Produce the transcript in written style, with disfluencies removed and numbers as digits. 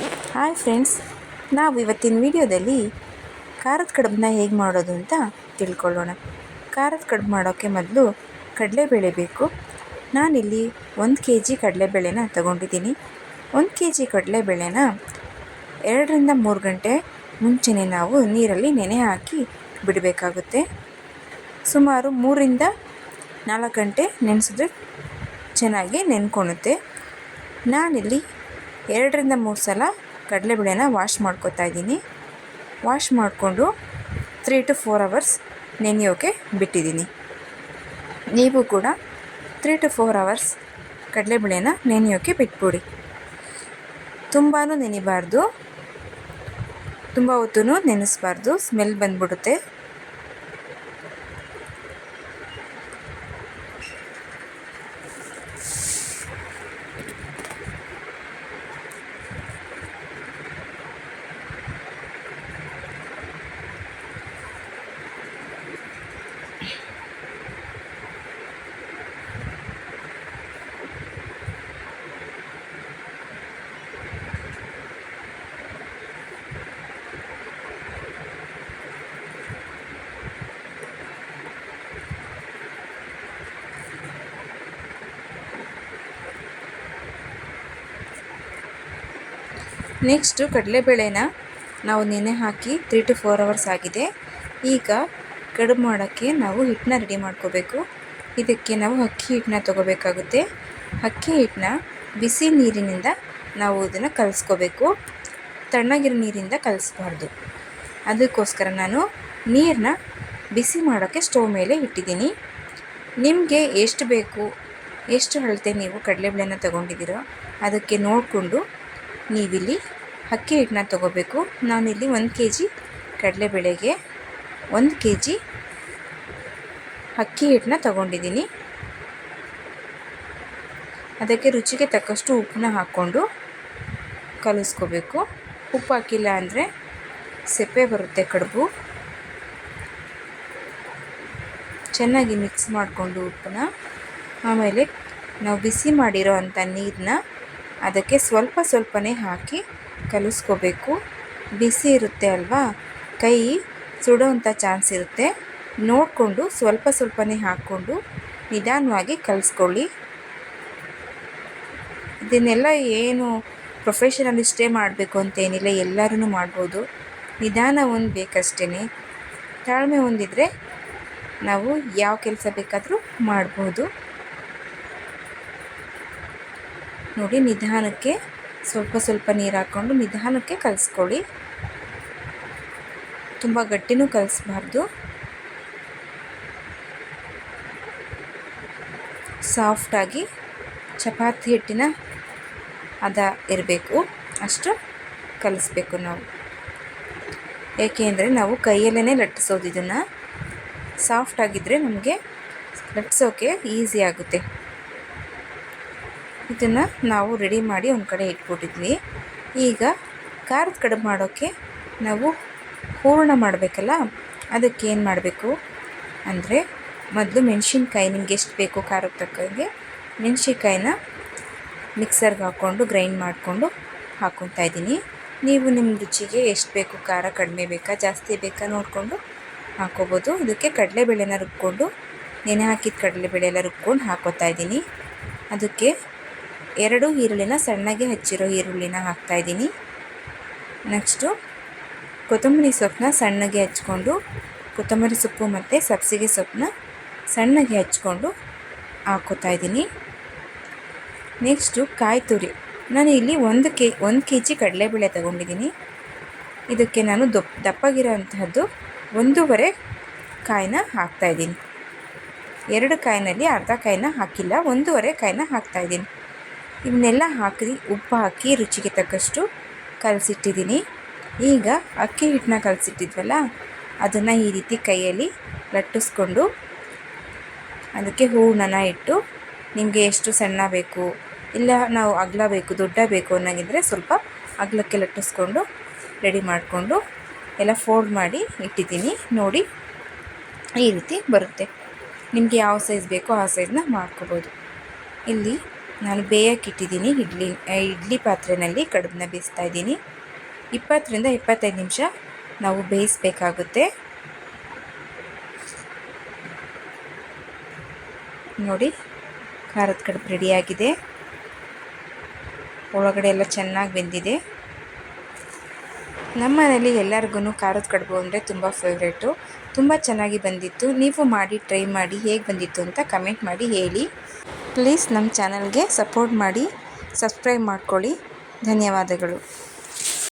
Hi friends, ನಾವು ಇವತ್ತಿನ ವಿಡಿಯೋದಲ್ಲಿ ಖಾರದ ಕಡುಬನ್ನ ಹೇಗೆ ಮಾಡೋದು ಅಂತ ತಿಳ್ಕೊಳ್ಳೋಣ. ಖಾರದ ಕಡುಬು ಮಾಡೋಕ್ಕೆ ಮೊದಲು ಕಡಲೆಬೇಳೆ ಬೇಕು. ನಾನಿಲ್ಲಿ 1 kg ಕಡಲೆಬೇಳೆನ ತಗೊಂಡಿದ್ದೀನಿ. 1 kg ಕಡಲೆಬೇಳೆನ 2 ರಿಂದ 3 ಗಂಟೆ ಮುಂಚೆನೇ ನಾವು ನೀರಲ್ಲಿ ನೆನೆ ಹಾಕಿ ಬಿಡಬೇಕಾಗುತ್ತೆ. ಸುಮಾರು 3 ರಿಂದ 4 ಗಂಟೆ ನೆನೆಸಿದ್ರೆ ಚೆನ್ನಾಗಿ ನೆನ್ಕೊಳ್ಳುತ್ತೆ. ನಾನಿಲ್ಲಿ 2 ರಿಂದ 3 ಸಲ ಕಡಲೆಬೇಳೆನ ವಾಶ್ ಮಾಡ್ಕೊತಾ ಇದ್ದೀನಿ. ವಾಶ್ ಮಾಡಿಕೊಂಡು 3 to 4 hours ನೆನೆಯೋಕ್ಕೆ ಬಿಟ್ಟಿದ್ದೀನಿ. ನೀವು ಕೂಡ 3 to 4 hours ಕಡಲೆಬೇಳೆನ ನೆನೆಯೋಕ್ಕೆ ಬಿಟ್ಬಿಡಿ. ತುಂಬಾ ನೆನಿಬಾರ್ದು, ತುಂಬ ಹೊತ್ತು ನೆನೆಸಬಾರ್ದು, ಸ್ಮೆಲ್ ಬಂದ್ಬಿಡುತ್ತೆ. ನೆಕ್ಸ್ಟು ಕಡಲೆಬೇಳೆನ ನಾವು ನೆನೆ ಹಾಕಿ 3 to 4 hours ಆಗಿದೆ. ಈಗ ಕಡುಬು ಮಾಡೋಕ್ಕೆ ನಾವು ಹಿಟ್ಟನ್ನ ರೆಡಿ ಮಾಡ್ಕೋಬೇಕು. ಇದಕ್ಕೆ ನಾವು ಅಕ್ಕಿ ಹಿಟ್ಟನ್ನ ತೊಗೋಬೇಕಾಗುತ್ತೆ. ಅಕ್ಕಿ ಹಿಟ್ಟನ್ನ ಬಿಸಿ ನೀರಿನಿಂದ ನಾವು ಇದನ್ನು ಕಲಿಸ್ಕೋಬೇಕು. ತಣ್ಣಗಿರೋ ನೀರಿಂದ ಕಲಿಸ್ಬಾರ್ದು. ಅದಕ್ಕೋಸ್ಕರ ನಾನು ನೀರನ್ನ ಬಿಸಿ ಮಾಡೋಕ್ಕೆ ಸ್ಟವ್ ಮೇಲೆ ಇಟ್ಟಿದ್ದೀನಿ. ನಿಮಗೆ ಎಷ್ಟು ಬೇಕು, ಎಷ್ಟು ಅಳತೆ ನೀವು ಕಡಲೆಬೇಳೆನ ತೊಗೊಂಡಿದ್ದೀರೋ ಅದಕ್ಕೆ ನೋಡಿಕೊಂಡು ನೀವಿಲ್ಲಿ ಅಕ್ಕಿ ಹಿಟ್ಟನ್ನ ತೊಗೋಬೇಕು. ನಾನಿಲ್ಲಿ 1 kg ಕಡಲೆಬೇಳೆಗೆ 1 kg ಅಕ್ಕಿ ಹಿಟ್ಟನ್ನ ತೊಗೊಂಡಿದ್ದೀನಿ. ಅದಕ್ಕೆ ರುಚಿಗೆ ತಕ್ಕಷ್ಟು ಉಪ್ಪನ್ನ ಹಾಕ್ಕೊಂಡು ಕಲಿಸ್ಕೋಬೇಕು. ಉಪ್ಪು ಹಾಕಿಲ್ಲ ಅಂದರೆ ಸಪ್ಪೆ ಬರುತ್ತೆ ಕಡುಬು. ಚೆನ್ನಾಗಿ ಮಿಕ್ಸ್ ಮಾಡಿಕೊಂಡು ಉಪ್ಪನ್ನ, ಆಮೇಲೆ ನಾವು ಬಿಸಿ ಮಾಡಿರೋ ಅಂಥ ನೀರನ್ನ ಅದಕ್ಕೆ ಸ್ವಲ್ಪನೇ ಹಾಕಿ ಕಲಿಸ್ಕೋಬೇಕು. ಬಿಸಿ ಇರುತ್ತೆ ಅಲ್ವಾ, ಕೈ ಸುಡೋವಂಥ ಚಾನ್ಸ್ ಇರುತ್ತೆ. ನೋಡಿಕೊಂಡು ಸ್ವಲ್ಪನೇ ಹಾಕ್ಕೊಂಡು ನಿಧಾನವಾಗಿ ಕಲಿಸ್ಕೊಳ್ಳಿ. ಇದನ್ನೆಲ್ಲ ಏನು ಪ್ರೊಫೆಷನಲಿಸ್ಟೇ ಮಾಡಬೇಕು ಅಂತೇನಿಲ್ಲ, ಎಲ್ಲರೂ ಮಾಡ್ಬೋದು. ನಿಧಾನ ಒಂದು ಬೇಕಷ್ಟೇ, ತಾಳ್ಮೆ ಹೊಂದಿದ್ರೆ ನಾವು ಯಾವ ಕೆಲಸ ಬೇಕಾದರೂ ಮಾಡ್ಬೋದು. ನೋಡಿ, ನಿಧಾನಕ್ಕೆ ಸ್ವಲ್ಪ ನೀರು ಹಾಕ್ಕೊಂಡು ನಿಧಾನಕ್ಕೆ ಕಲಿಸ್ಕೊಳ್ಳಿ. ತುಂಬ ಗಟ್ಟಿನೂ ಕಲಿಸ್ಬಾರ್ದು, ಸಾಫ್ಟಾಗಿ ಚಪಾತಿ ಹಿಟ್ಟಿನ ಹದ ಇರಬೇಕು, ಅಷ್ಟು ಕಲಿಸ್ಬೇಕು ನಾವು. ಏಕೆಂದರೆ ನಾವು ಕೈಯಲ್ಲೇ ಲಟ್ಟಿಸೋದು. ಇದನ್ನು ಸಾಫ್ಟಾಗಿದ್ದರೆ ನಮಗೆ ಲಟ್ಟಿಸೋಕ್ಕೆ ಈಸಿ ಆಗುತ್ತೆ. ಇದನ್ನು ನಾವು ರೆಡಿ ಮಾಡಿ ಒಂದು ಕಡೆ ಇಟ್ಬಿಟ್ಟಿದ್ವಿ. ಈಗ ಖಾರದ ಕಡುಬು ಮಾಡೋಕ್ಕೆ ನಾವು ಹೂರಣ ಮಾಡಬೇಕಲ್ಲ, ಅದಕ್ಕೆ ಏನು ಮಾಡಬೇಕು ಅಂದರೆ ಮೊದಲು ಮೆಣಸಿನ್ಕಾಯಿ, ನಿಮ್ಗೆ ಎಷ್ಟು ಬೇಕು ಖಾರಕ್ಕೆ ತಕ್ಕಂಗೆ ಮೆಣಸಿನ್ಕಾಯಿನ ಮಿಕ್ಸರ್ಗೆ ಹಾಕ್ಕೊಂಡು ಗ್ರೈಂಡ್ ಮಾಡಿಕೊಂಡು ಹಾಕ್ಕೊತಾ ಇದ್ದೀನಿ. ನೀವು ನಿಮ್ಮ ರುಚಿಗೆ ಎಷ್ಟು ಬೇಕು, ಖಾರ ಕಡಿಮೆ ಬೇಕಾ ಜಾಸ್ತಿ ಬೇಕಾ ನೋಡಿಕೊಂಡು ಹಾಕ್ಕೋಬೋದು. ಇದಕ್ಕೆ ಕಡಲೆಬೇಳೆನ ರುಬ್ಕೊಂಡು, ನೆನೆ ಹಾಕಿದ ಕಡಲೆಬೇಳೆ ಎಲ್ಲ ರುಬ್ಕೊಂಡು ಹಾಕ್ಕೋತಾ ಇದ್ದೀನಿ. ಅದಕ್ಕೆ 2 ಈರುಳ್ಳಿನ ಸಣ್ಣಗೆ ಹೆಚ್ಚಿರೋ ಈರುಳ್ಳಿನ ಹಾಕ್ತಾಯಿದ್ದೀನಿ. ನೆಕ್ಸ್ಟು ಕೊತ್ತಂಬರಿ ಸೊಪ್ಪನ್ನ ಸಣ್ಣಗೆ ಹಚ್ಕೊಂಡು, ಕೊತ್ತಂಬರಿ ಸೊಪ್ಪು ಮತ್ತು ಸಬ್ಸಿಗೆ ಸೊಪ್ಪನ್ನ ಸಣ್ಣಗೆ ಹಚ್ಕೊಂಡು ಹಾಕ್ಕೋತಾ ಇದ್ದೀನಿ. ನೆಕ್ಸ್ಟು ಕಾಯಿ ತುರಿ. ನಾನು ಇಲ್ಲಿ 1 kg ಕಡಲೆಬೇಳೆ ತೊಗೊಂಡಿದ್ದೀನಿ. ಇದಕ್ಕೆ ನಾನು ದಪ್ಪಗಿರೋ ಅಂತಹದ್ದು 1.5 ಕಾಯಿನ ಹಾಕ್ತಾಯಿದ್ದೀನಿ. 2 ಕಾಯಿನಲ್ಲಿ ಅರ್ಧ ಕಾಯಿನ ಹಾಕಿಲ್ಲ, 1.5 ಕಾಯಿನ ಹಾಕ್ತಾಯಿದ್ದೀನಿ. ಇವನ್ನೆಲ್ಲ ಹಾಕಿ ಉಪ್ಪು ಹಾಕಿ ರುಚಿಗೆ ತಕ್ಕಷ್ಟು ಕಲಸಿಟ್ಟಿದ್ದೀನಿ. ಈಗ ಅಕ್ಕಿ ಹಿಟ್ಟನ್ನ ಕಲಸಿಟ್ಟಿದ್ವಲ್ಲ, ಅದನ್ನು ಈ ರೀತಿ ಕೈಯಲ್ಲಿ ಲಟ್ಟಿಸ್ಕೊಂಡು ಅದಕ್ಕೆ ಹೂರಣನ ಇಟ್ಟು, ನಿಮಗೆ ಎಷ್ಟು ಸಣ್ಣ ಬೇಕು, ಇಲ್ಲ ನಾವು ಅಗಲ ಬೇಕು, ದೊಡ್ಡ ಬೇಕು ಅನ್ನೋಂಗಿದ್ರೆ ಸ್ವಲ್ಪ ಅಗಲಕ್ಕೆ ಲಟ್ಟಿಸ್ಕೊಂಡು ರೆಡಿ ಮಾಡಿಕೊಂಡು ಎಲ್ಲ ಫೋಲ್ಡ್ ಮಾಡಿ ಇಟ್ಟಿದ್ದೀನಿ. ನೋಡಿ, ಈ ರೀತಿ ಬರುತ್ತೆ. ನಿಮಗೆ ಯಾವ ಸೈಜ್ ಬೇಕೋ ಆ ಸೈಜ್ನ ಮಾಡ್ಕೋಬೋದು. ಇಲ್ಲಿ ನಾನು ಬೇಯಕ್ಕೆ ಇಟ್ಟಿದ್ದೀನಿ. ಇಡ್ಲಿ ಪಾತ್ರೆಯಲ್ಲಿ ಕಡುಬನ್ನ ಬೇಯಿಸ್ತಾ ಇದ್ದೀನಿ. 20ರಿಂದ 25 ನಿಮಿಷ ನಾವು ಬೇಯಿಸಬೇಕಾಗುತ್ತೆ. ನೋಡಿ, ಖಾರದ ಕಡುಬು ರೆಡಿಯಾಗಿದೆ. ಒಳಗಡೆ ಎಲ್ಲ ಚೆನ್ನಾಗಿ ಬೆಂದಿದೆ. ನಮ್ಮ ಮನೇಲಿ ಎಲ್ಲರಿಗೂ ಖಾರದ ಕಡುಬು ಅಂದರೆ ತುಂಬ ಫೇವ್ರೇಟು. ತುಂಬ ಚೆನ್ನಾಗಿ ಬಂದಿತ್ತು. ನೀವು ಮಾಡಿ ಟ್ರೈ ಮಾಡಿ ಹೇಗೆ ಬಂದಿತ್ತು ಅಂತ ಕಮೆಂಟ್ ಮಾಡಿ ಹೇಳಿ. ಪ್ಲೀಸ್ ನಮ್ಮ ಚಾನಲ್ಗೆ ಸಪೋರ್ಟ್ ಮಾಡಿ, ಸಬ್ಸ್ಕ್ರೈಬ್ ಮಾಡ್ಕೊಳ್ಳಿ. ಧನ್ಯವಾದಗಳು.